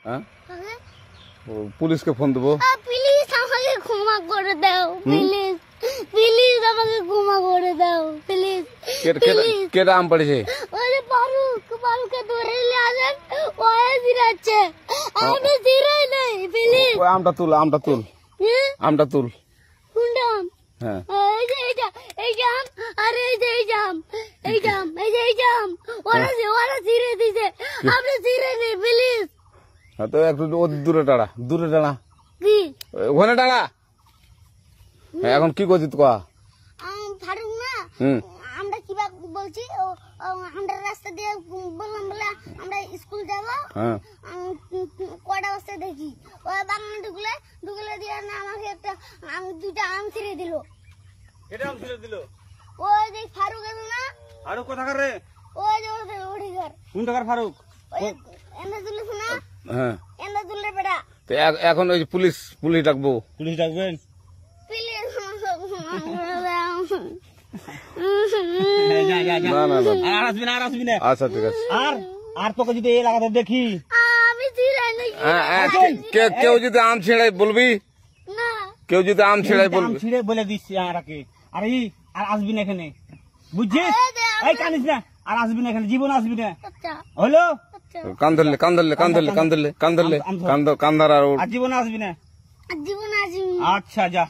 হ্যাঁ পুলিশকে ফোন দেবো। প্লিজ আমাকে ক্ষমা করে দাও, প্লিজ প্লিজ আমাকে ক্ষমা করে দাও প্লিজ। কেটা আম পড়েছে? ওই যে পারুকে ধরে নিয়ে আসেন, ওই জিরাচ্ছে, আমি জিরাই নাই, প্লিজ। ওই আমটা তুল আমটা তুল কোনটা আম? হ্যাঁ এই যে এই জাম, আর এই যে এই জাম, এই জাম ওরা জিরে দিছে, আপনি জিরে নেই প্লিজ। তো একটু দূরে টাড়া কি ওখানে টাড়া। এখন কি করছিস কয়া? ফারুক না, আমরা কিবা বলছি, আমরা রাস্তা দিয়ে বললাম বলে আমরা স্কুল যাবো, কটা বস্তা দেখি ওই বাগানে ঢুকলে দিয়ে না আমাকে একটা দুইটা আম ছিঁড়ে দিল। এটা আম ছিঁড়ে দিল? ওই যে ফারুক আছে না, ফারুক কোথাকার রে? ওই যে ওঠি ঘর। কোন টাকার ফারুক? এন্দাজুল্লাহ না, হ্যাঁ এন্দাজুল্লাহ বেটা। তো এখন ওই পুলিশ ডাকবো। পুলিশ ডাকবেন? আর আসবি না। আচ্ছা ঠিক আছে। আর তোকে যদি এই লাগাতে দেখি, আমি জিরাই নাই। কেউ যদি আম ছিঁড়াই বলবি, না কেউ যদি আম ছিঁড়াই আম বলবি। ছিঁড়ে বলে দিচ্ছি আরাকে, আর আসবি না এখানে, বুঝছিস? এই কানিস না, আর আসবি না এখানে, জীবন আসবি না, আচ্ছা হলো? কান ধরলে কান্দার আর আর জীবন আসবি না। জীবন আসি। আচ্ছা যা।